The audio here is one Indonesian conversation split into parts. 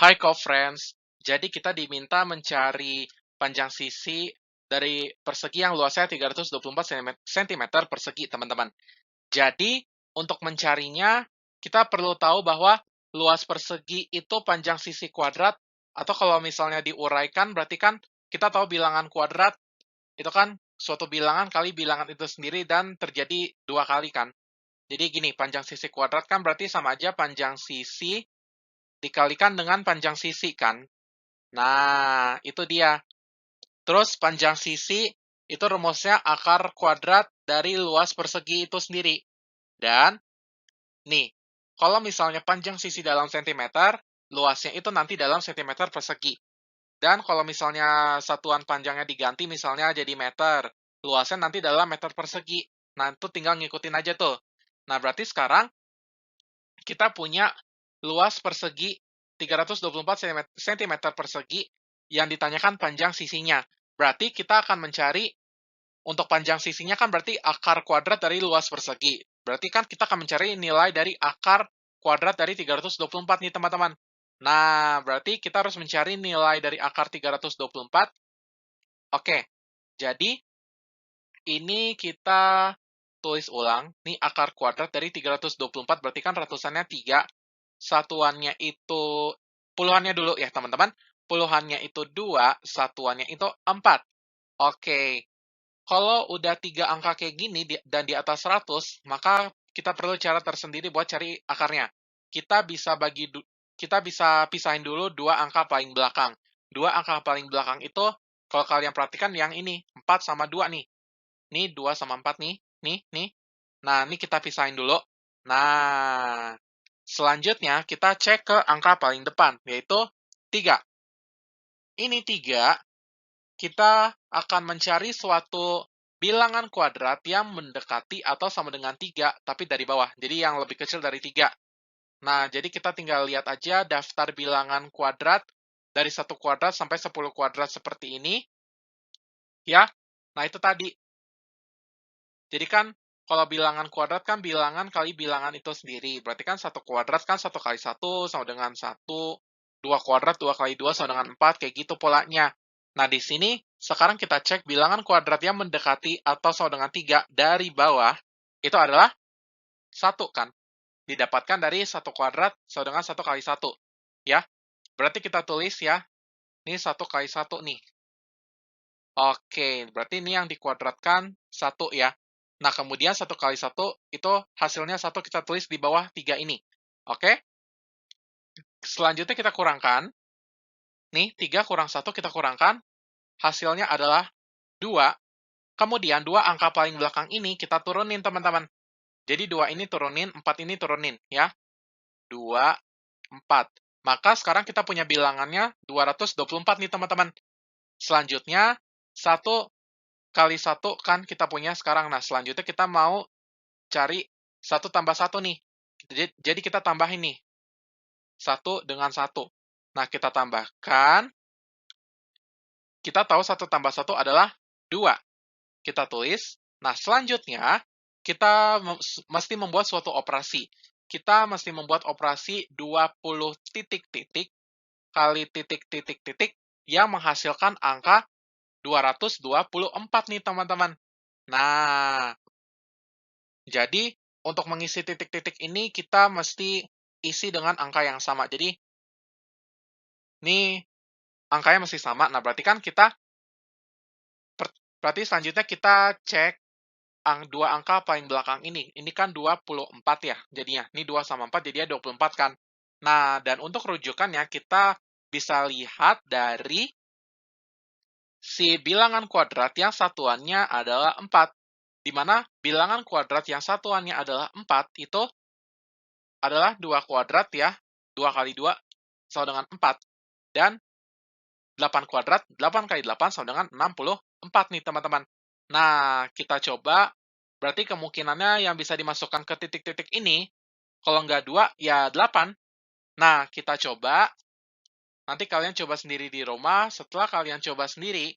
Hai co-friends, jadi kita diminta mencari panjang sisi dari persegi yang luasnya 324 cm persegi, teman-teman. Jadi, untuk mencarinya, kita perlu tahu bahwa luas persegi itu panjang sisi kuadrat, atau kalau misalnya diuraikan, berarti kan kita tahu bilangan kuadrat, itu kan suatu bilangan kali bilangan itu sendiri, dan terjadi dua kali kan. Jadi gini, panjang sisi kuadrat kan berarti sama aja panjang sisi dikalikan dengan panjang sisi kan. Nah, itu dia. Terus panjang sisi itu rumusnya akar kuadrat dari luas persegi itu sendiri. Dan, nih, kalau misalnya panjang sisi dalam sentimeter, luasnya itu nanti dalam sentimeter persegi. Dan kalau misalnya satuan panjangnya diganti misalnya jadi meter, luasnya nanti dalam meter persegi. Nah, itu tinggal ngikutin aja tuh. Nah, berarti sekarang kita punya luas persegi 324 cm persegi yang ditanyakan panjang sisinya. Berarti kita akan mencari untuk panjang sisinya kan berarti akar kuadrat dari luas persegi. Berarti kan kita akan mencari nilai dari akar kuadrat dari 324 nih teman-teman. Nah, berarti kita harus mencari nilai dari akar 324. Oke, jadi ini kita tulis ulang. Ini akar kuadrat dari 324, berarti kan ratusannya 3. Satuannya itu, puluhannya dulu ya teman-teman. Puluhannya itu 2, satuannya itu 4. Oke, kalau udah 3 angka kayak gini dan di atas 100, maka kita perlu cara tersendiri buat cari akarnya. Kita bisa pisahin dulu 2 angka paling belakang. 2 angka paling belakang itu, kalau kalian perhatikan yang ini, 4 sama 2 nih. Nih 2 sama 4 nih, nih. Nah, ini kita pisahin dulu. Nah, selanjutnya kita cek ke angka paling depan, yaitu 3. Ini 3, kita akan mencari suatu bilangan kuadrat yang mendekati atau sama dengan 3, tapi dari bawah. Jadi yang lebih kecil dari 3. Nah, jadi kita tinggal lihat aja daftar bilangan kuadrat dari 1 kuadrat sampai 10 kuadrat seperti ini. Ya, nah itu tadi. Jadi kan, kalau bilangan kuadrat kan bilangan kali bilangan itu sendiri. Berarti kan 1 kuadrat kan 1 kali 1 sama dengan 1. 2 kuadrat 2 kali 2 sama dengan 4, kayak gitu polanya. Nah, di sini, sekarang kita cek bilangan kuadrat yang mendekati atau sama dengan 3 dari bawah, itu adalah 1 kan. Didapatkan dari 1 kuadrat sama dengan 1 kali 1. Ya, berarti kita tulis ya, ini 1 kali 1 nih. Oke, berarti ini yang dikuadratkan 1 ya. Nah, kemudian 1 kali 1, itu hasilnya 1 kita tulis di bawah 3 ini. Oke? Selanjutnya kita kurangkan. Nih, 3 kurang 1 kita kurangkan. Hasilnya adalah 2. Kemudian 2 angka paling belakang ini kita turunin, teman-teman. Jadi 2 ini turunin, 4 ini turunin, ya. 2, 4. Maka sekarang kita punya bilangannya 224 nih, teman-teman. Selanjutnya, 1 kali 1 kan kita punya sekarang. Nah, selanjutnya kita mau cari 1 tambah 1 nih. Jadi kita tambahin nih, 1 dengan 1. Nah, kita tambahkan, kita tahu 1 tambah 1 adalah 2. Kita tulis. Nah, selanjutnya, kita mesti membuat suatu operasi. Kita mesti membuat operasi 20 titik-titik kali titik-titik-titik yang menghasilkan angka 224 nih, teman-teman. Nah, jadi, untuk mengisi titik-titik ini, kita mesti isi dengan angka yang sama. Jadi, ini angkanya mesti sama. Nah, berarti kan berarti selanjutnya kita cek dua angka paling belakang ini. Ini kan 24 ya jadinya. Ini 2 sama 4 jadinya 24 kan. Nah, dan untuk rujukannya, kita bisa lihat dari si bilangan kuadrat yang satuannya adalah 4. Di mana bilangan kuadrat yang satuannya adalah 4 itu adalah 2 kuadrat ya. 2 kali 2 sama dengan 4. Dan 8 kuadrat, 8 kali 8 sama dengan 64 nih, teman-teman. Nah, kita coba, berarti kemungkinannya yang bisa dimasukkan ke titik-titik ini, kalau nggak 2, ya 8. Nah, kita coba, nanti kalian coba sendiri di rumah. Setelah kalian coba sendiri,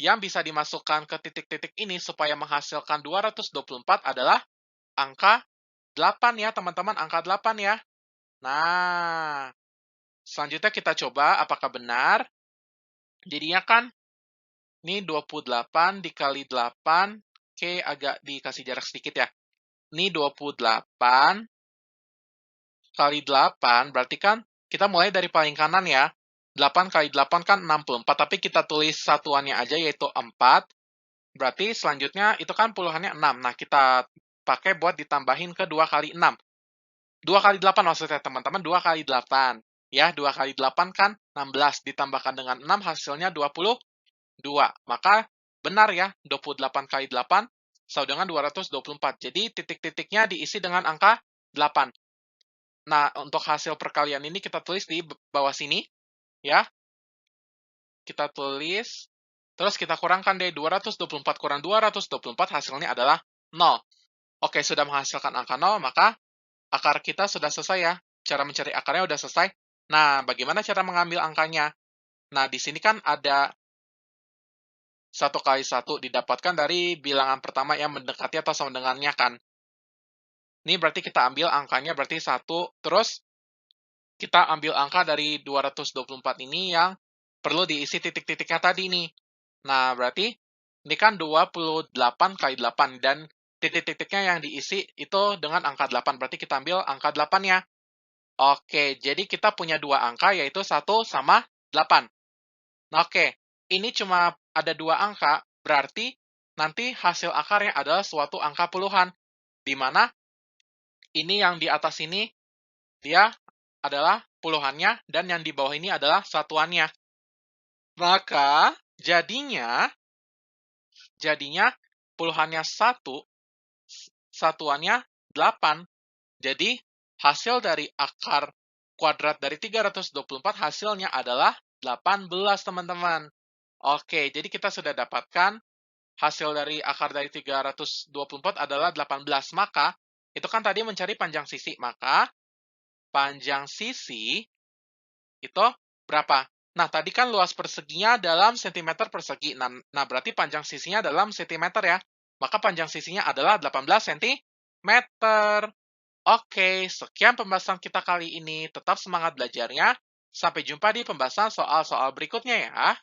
yang bisa dimasukkan ke titik-titik ini supaya menghasilkan 224 adalah angka 8 ya, teman-teman. Angka 8 ya. Nah, Selanjutnya kita coba apakah benar. Jadinya kan, ini 28 dikali 8, oke, agak dikasih jarak sedikit ya. Ini 28 kali 8, berarti kan kita mulai dari paling kanan ya. 8 kali 8 kan 64, tapi kita tulis satuannya aja yaitu 4. Berarti selanjutnya itu kan puluhannya 6. Nah, kita pakai buat ditambahin ke 2 kali 6. 2 kali 8 maksudnya teman-teman, 2 kali 8. Ya, 2 kali 8 kan 16, ditambahkan dengan 6 hasilnya 22. Maka benar ya, 28 kali 8 sama dengan 224. Jadi titik-titiknya diisi dengan angka 8. Nah, untuk hasil perkalian ini kita tulis di bawah sini, ya. Kita tulis, terus kita kurangkan deh, 224 kurang 224 hasilnya adalah 0. Oke, sudah menghasilkan angka 0, maka akar kita sudah selesai ya. Cara mencari akarnya sudah selesai. Nah, bagaimana cara mengambil angkanya? Nah, di sini kan ada 1 kali 1 didapatkan dari bilangan pertama yang mendekati atau sama dengannya kan. Ini berarti kita ambil angkanya berarti 1, terus kita ambil angka dari 224 ini yang perlu diisi titik-titiknya tadi nih. Nah, berarti ini kan 28 kali 8, dan titik-titiknya yang diisi itu dengan angka 8. Berarti kita ambil angka 8-nya. Oke, jadi kita punya dua angka, yaitu 1 sama 8. Nah, oke, ini cuma ada dua angka, berarti nanti hasil akarnya adalah suatu angka puluhan, di mana ini yang di atas ini, dia adalah puluhannya, dan yang di bawah ini adalah satuannya. Maka, jadinya puluhannya 1, satuannya 8. Jadi, hasil dari akar kuadrat dari 324 hasilnya adalah 18, teman-teman. Oke, jadi kita sudah dapatkan hasil dari akar dari 324 adalah 18. Maka, itu kan tadi mencari panjang sisi. Maka, panjang sisi itu berapa? Nah, tadi kan luas perseginya dalam sentimeter persegi. Nah, berarti panjang sisinya dalam sentimeter ya. Maka panjang sisinya adalah 18 sentimeter. Oke, sekian pembahasan kita kali ini. Tetap semangat belajarnya. Sampai jumpa di pembahasan soal-soal berikutnya ya.